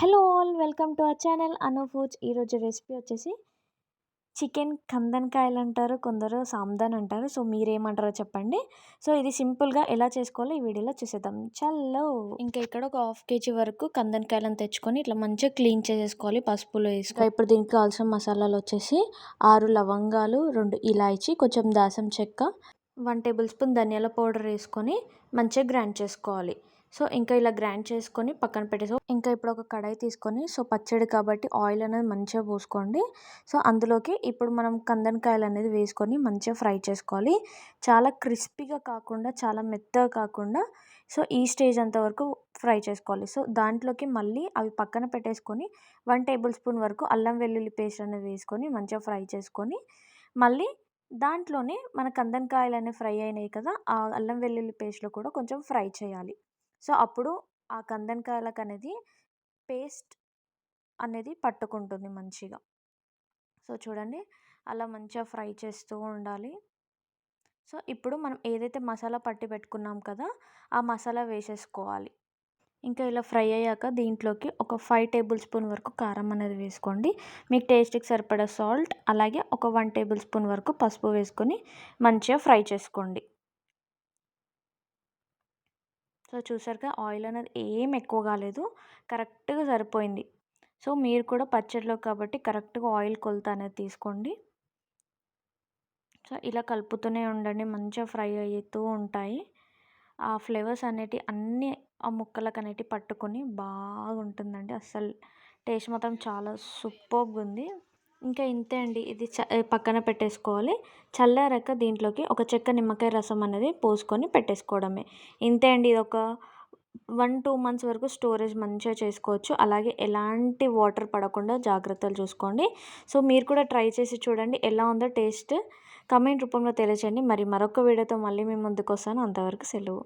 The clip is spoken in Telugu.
Hello all welcome to our channel Anu foods. ఈరోజు రెసిపీ వచ్చేసి చికెన్ కందనకాయలు అంటారు, కొందరు సామ్దాన్ అంటారు. సో మీరేమంటారో చెప్పండి. సో ఇది సింపుల్గా ఎలా చేసుకోవాలో ఈ వీడియోలో చూసేద్దాం. చల్లో. ఇంకా ఇక్కడ ఒక హాఫ్ కేజీ వరకు కందనకాయలను తెచ్చుకొని ఇట్లా మంచిగా క్లీన్ చేసేసుకోవాలి పసుపులో వేసుకో. ఇప్పుడు దీనికి కావాల్సిన మసాలాలు వచ్చేసి 6 లవంగాలు, 2 ఇలాయచీ, కొంచెం దాసం చెక్క, 1 టేబుల్ స్పూన్ ధనియాల పౌడర్ వేసుకొని మంచిగా గ్రైండ్ చేసుకోవాలి. సో ఇంకా ఇలా గ్రైండ్ చేసుకొని పక్కన పెట్టేసి ఇంకా ఇప్పుడు ఒక కడాయి తీసుకొని సో పచ్చడి కాబట్టి ఆయిల్ అనేది మంచిగా పోసుకోండి. సో అందులోకి ఇప్పుడు మనం కందనకాయలు అనేది వేసుకొని మంచిగా ఫ్రై చేసుకోవాలి. చాలా క్రిస్పీగా కాకుండా చాలా మెత్తగా కాకుండా సో ఈ స్టేజ్ అంతవరకు ఫ్రై చేసుకోవాలి. సో దాంట్లోకి మళ్ళీ అవి పక్కన పెట్టేసుకొని 1 టేబుల్ స్పూన్ వరకు అల్లం వెల్లుల్లి పేస్ట్ అనేది వేసుకొని మంచిగా ఫ్రై చేసుకొని మళ్ళీ దాంట్లోనే మన కందనకాయలు అనేవి ఫ్రై అయినాయి కదా, ఆ అల్లం వెల్లుల్లి పేస్ట్లో కూడా కొంచెం ఫ్రై చేయాలి. సో అప్పుడు ఆ కందనకాయలకు అనేది పేస్ట్ అనేది పట్టుకుంటుంది మంచిగా. సో చూడండి అలా మంచిగా ఫ్రై చేస్తూ ఉండాలి. సో ఇప్పుడు మనం ఏదైతే మసాలా పట్టి పెట్టుకున్నాం కదా, ఆ మసాలా వేసేసుకోవాలి. ఇంకా ఇలా ఫ్రై అయ్యాక దీంట్లోకి ఒక 5 టేబుల్ స్పూన్ వరకు కారం అనేది వేసుకోండి. మీకు టేస్ట్కి సరిపడా సాల్ట్, అలాగే ఒక 1 టేబుల్ స్పూన్ వరకు పసుపు వేసుకొని మంచిగా ఫ్రై చేసుకోండి. సో చూసారుగా ఆయిల్ అనేది ఏం ఎక్కువ కాలేదు, కరెక్ట్గా సరిపోయింది. సో మీరు కూడా పచ్చడిలో కాబట్టి కరెక్ట్గా ఆయిల్ కొలత అనేది తీసుకోండి. సో ఇలా కలుపుతూనే ఉండండి, మంచిగా ఫ్రై అవుతూ ఉంటాయి. ఆ ఫ్లేవర్స్ అనేటివి అన్నీ ఆ ముక్కలకు అనేటివి పట్టుకొని బాగుంటుందండి. అస్సలు టేస్ట్ మాత్రం చాలా సూపర్గా ఉంది. ఇంకా ఇంతే అండి. ఇది పక్కన పెట్టేసుకోవాలి. చల్లారాక దీంట్లోకి ఒక చెక్క నిమ్మకాయ రసం అనేది పోసుకొని పెట్టేసుకోవడమే. ఇంతే అండి. ఇది ఒక 1-2 మంత్స్ వరకు స్టోరేజ్ మంచిగా చేసుకోవచ్చు. అలాగే ఎలాంటి వాటర్ పడకుండా జాగ్రత్తలు చూసుకోండి. సో మీరు కూడా ట్రై చేసి చూడండి, ఎలా ఉందో టేస్ట్ కామెంట్ రూపంలో తెలియచేయండి. మరి మరొక వీడియోతో మళ్ళీ మీ ముందుకు వస్తాను. అంతవరకు సెలవు.